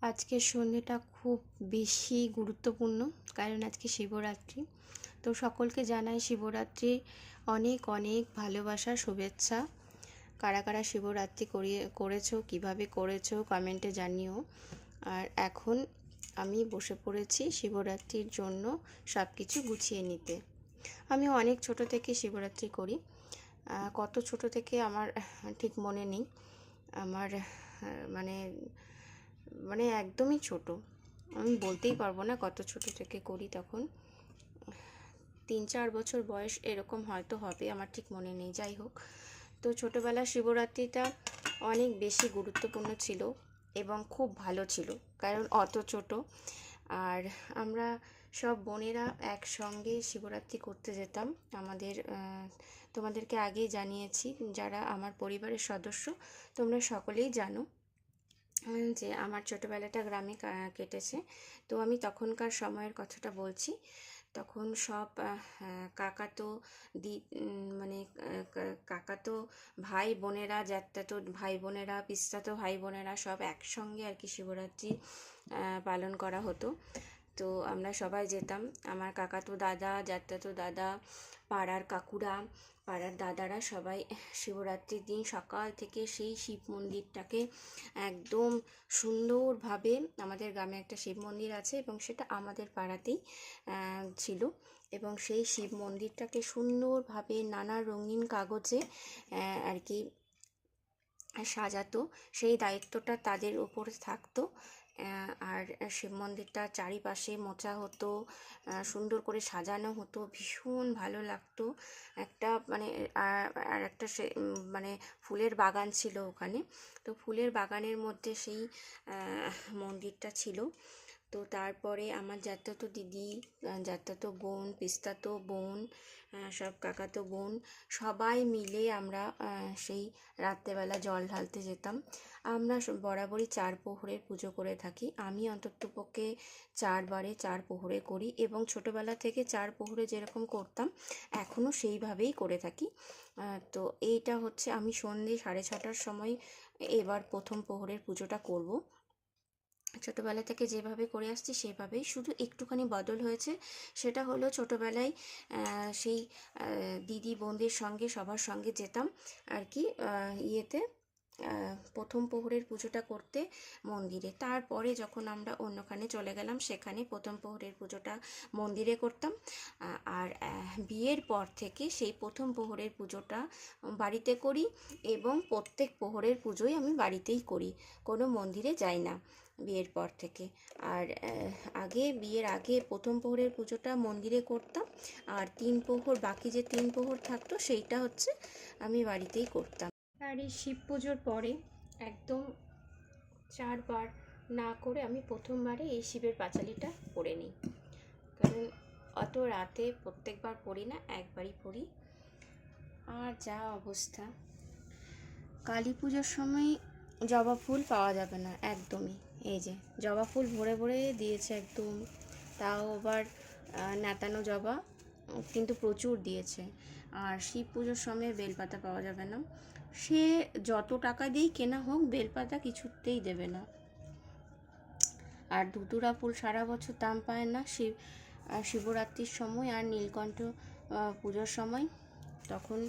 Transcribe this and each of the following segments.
আজকের সন্ধ্যেটা খুব বেশি গুরুত্বপূর্ণ, কারণ আজকে শিবরাত্রি। তো সকলকে জানাই শিবরাত্রির অনেক অনেক ভালোবাসা, শুভেচ্ছা। কারা কারা শিবরাত্রি করেছো, কিভাবে করেছো কমেন্টে জানিও। আর এখন আমি বসে পড়েছি শিবরাত্রির জন্য সব কিছু গুছিয়ে নিতে। আমি অনেক ছোট থেকে শিবরাত্রি করি। কত ছোট থেকে আমার ঠিক মনে নেই। আমার মানে মানে একদমই ছোট, আমি বলতেই পারবো না কত ছোট থেকে করি। তখন 3-4 বছর বয়স এরকম হয়তো হবে, আমার ঠিক মনে নেই। যাই হোক, তো ছোটোবেলার শিবরাত্রিটা অনেক বেশি গুরুত্বপূর্ণ ছিল এবং খুব ভালো ছিল, কারণ অত ছোট। আর আমরা সব বোনেরা একসঙ্গে শিবরাত্রি করতে যেতাম। আমাদের তোমাদেরকে আগেই জানিয়েছি, যারা আমার পরিবারের সদস্য তোমরা সকলেই জানো যে আমার ছোটোবেলাটা গ্রামে কেটেছে। তো আমি তখনকার সময়ের কথাটা বলছি। তখন সব কাকাতো মানে কাকাতো ভাই বোনেরা, জ্যাঠাতো ভাই বোনেরা, পিস্তাতো ভাই বোনেরা সব একসঙ্গে আর কি শিবরাত্রি পালন করা হতো। তো আমরা সবাই যেতাম, আমার কাকাতো দাদা, জ্যাঠাতো দাদা, পাড়ার কাকুরা, পাড়ার দাদারা সবাই শিবরাত্রির দিন সকাল থেকে সেই শিব মন্দিরটাকে একদম সুন্দরভাবে, আমাদের গ্রামে একটা শিব মন্দির আছে এবং সেটা আমাদের পাড়াতেই ছিল, এবং সেই শিব মন্দিরটাকে সুন্দরভাবে নানা রঙিন কাগজে আর কি সাজাতো। সেই দায়িত্বটা তাদের উপরে থাকতো। আর শিব মন্দিরটা চারিপাশে মোছা হতো, সুন্দর করে সাজানো হতো, ভীষণ ভালো লাগতো। একটা মানে আর একটা মানে ফুলের বাগান ছিল ওখানে। তো ফুলের বাগানের মধ্যে সেই মন্দিরটা ছিল। তো তারপরে আমার জ্যাঠাতো দিদি, জ্যাঠাতো বোন, পিস্তাতো বোন, সব কাকাতো বোন সবাই মিলে আমরা সেই রাত্রেবেলা জল ঢালতে যেতাম। আমরা বরাবরই 4 প্রহরের পুজো করে থাকি। আমি অন্ততপক্ষে 4 বারে 4 প্রহরে করি, এবং ছোটোবেলা থেকে 4 প্রহরে যেরকম করতাম এখনও সেইভাবেই করে থাকি। তো এইটা হচ্ছে, আমি সন্ধ্যে 6:30টার সময় এবার প্রথম প্রহরের পুজোটা করব। ছোটোবেলা থেকে যেভাবে করে আসছি সেভাবেই, শুধু একটুখানি বদল হয়েছে। সেটা হলো ছোটোবেলায় সেই দিদি বোনদের সঙ্গে সবার সঙ্গে যেতাম আর কি ইয়েতে প্রথম প্রহরের পুজোটা করতে মন্দিরে। তারপরে যখন আমরা অন্যখানে চলে গেলাম, সেখানে প্রথম প্রহরের পুজোটা মন্দিরে করতাম। আর বিয়ের পর থেকে সেই প্রথম প্রহরের পুজোটা বাড়িতে করি, এবং প্রত্যেক প্রহরের পুজোই আমি বাড়িতেই করি, কোনো মন্দিরে যাই না বিয়ের পর থেকে। আর বিয়ের আগে প্রথম প্রহরের পুজোটা মন্দিরে করতাম, আর 3 প্রহর, বাকি যে 3 প্রহর থাকতো সেইটা হচ্ছে আমি বাড়িতেই করতাম। আর এই শিব পুজোর পরে একদম 4 বার না করে আমি প্রথমবারে এই শিবের পাঁচালিটা পড়ে নিই, কারণ অত রাতে প্রত্যেকবার পড়ি না, একবারই পড়ি। আর যা অবস্থা, কালী পুজোর সময় জবা ফুল পাওয়া যাবে না একদমই। এই যে জবা ফুল ভরে ভরে দিয়েছে একদম, তাও আবার নেতানো জবা, কিন্তু প্রচুর দিয়েছে। আর শিব পুজোর সময় বেলপাতা পাওয়া যাবে না, সে যত টাকা দিয়েই কেনা হোক বেলপাতা কিছুতেই দেবে না। আর ধুতুরা ফুল সারা বছর দাম পায় না শিবরাত্রির সময় আর নীলকণ্ঠ পুজোর সময়, তখন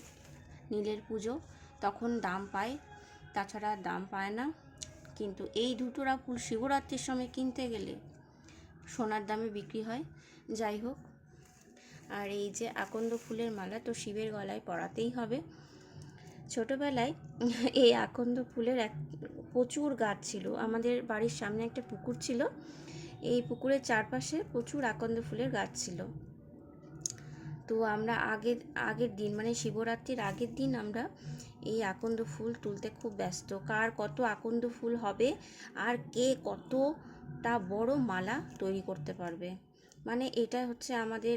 নীলের পুজো, তখন দাম পায়, তাছাড়া দাম পায় না। কিন্তু এই ধুতুরা ফুল শিবরাত্রির সময় কিনতে গেলে সোনার দামে বিক্রি হয়। যাই হোক, আর এই যে আকন্দ ফুলের মালা তো শিবের গলায় পরাতেই হবে। ছোটোবেলায় এই আকন্দ ফুলের প্রচুর গাছ ছিল, আমাদের বাড়ির সামনে একটা পুকুর ছিল, এই পুকুরের চারপাশে প্রচুর আকন্দ ফুলের গাছ ছিল। তো আমরা আগের দিন মানে শিবরাত্রির আগের দিন আমরা এই আকন্দ ফুল তুলতে খুব ব্যস্ত, কার কত আকন্দ ফুল হবে আর কে কতটা বড় মালা তৈরি করতে পারবে। মানে এটা হচ্ছে আমাদের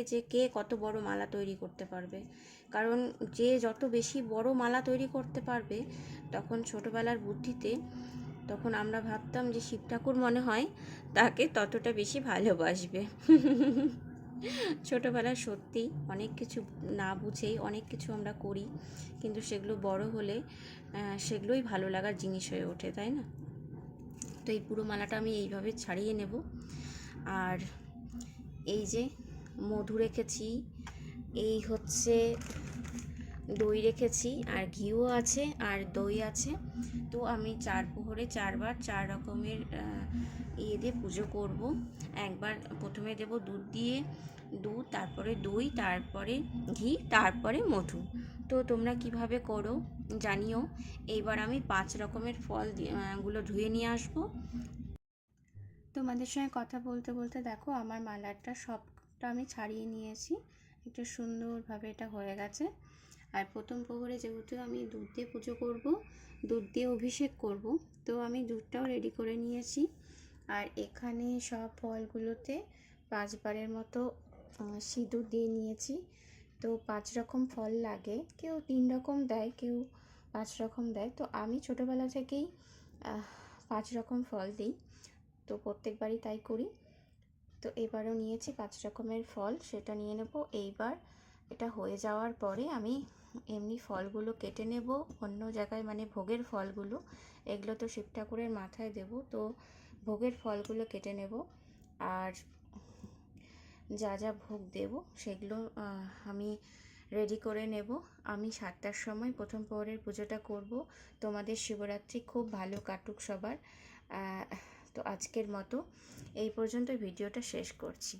যে কে কত বড় মালা তৈরি করতে পারবে, কারণ যে যত বেশি বড় মালা তৈরি করতে পারবে, তখন ছোটোবেলার বুদ্ধিতে তখন আমরা ভাবতাম যে শিব ঠাকুর মনে হয় তাকে ততটা বেশি ভালোবাসবে। ছোটোবেলায় সত্যি অনেক কিছু না বুঝেই অনেক কিছু আমরা করি, কিন্তু সেগুলো বড় হলে সেগুলোই ভালো লাগার জিনিস হয়ে ওঠে, তাই না? তো এই পুরো মালাটা আমি এইভাবে ছাড়িয়ে নেব। আর এই যে মধু রেখেছি, এই হচ্ছে দই রেখেছি, আর ঘিও আছে আর দই আছে। তো আমি 4 প্রহরে 4 বার 4 রকমের ইয়ে দিয়ে পুজো করব। একবার প্রথমে দেব দুধ দিয়ে, দুধ, তারপরে দই, তারপরে ঘি, তারপরে মধু। তো তোমরা কিভাবে করো জানিও। এইবার আমি 5 রকমের ফল গুলো ধুয়ে নিয়ে আসবো। তোমাদের সঙ্গে কথা বলতে বলতে দেখো আমার মালাটা সবটা আমি ছাড়িয়ে নিয়েছি, একটু সুন্দরভাবে এটা হয়ে গেছে। আর প্রথম প্রহরে যেহেতু আমি দুধ দিয়ে পুজো করব, দুধ দিয়ে অভিষেক করব, তো আমি দুধটাও রেডি করে নিয়েছি। আর এখানে সব ফলগুলোতে 5 বারের মতো সিঁদুর দিয়ে নিয়েছি। তো 5 রকম ফল লাগে, কেউ 3 রকম দেয়, কেউ 5 রকম দেয়। তো আমি ছোটোবেলা থেকেই 5 রকম ফল দিই, তো প্রত্যেকবারই তাই করি। তো এবারও নিয়েছি 5 রকমের ফল, সেটা নিয়ে নেব। এইবার এটা হয়ে যাওয়ার পরে আমি এমনি ফলগুলো কেটে নেব অন্য জায়গায়, মানে ভোগের ফলগুলো, এগুলো তো শিব ঠাকুরের মাথায় দেব, তো ভোগের ফলগুলো কেটে নেব। আর যা যা ভোগ দেব সেগুলো আমি রেডি করে নেব। আমি 7টার সময় প্রথম প্রহরের পুজোটা করব। তোমাদের শিবরাত্রি খুব ভালো কাটুক সবার। তো আজকের মতো এই পর্যন্ত ভিডিওটা শেষ করছি।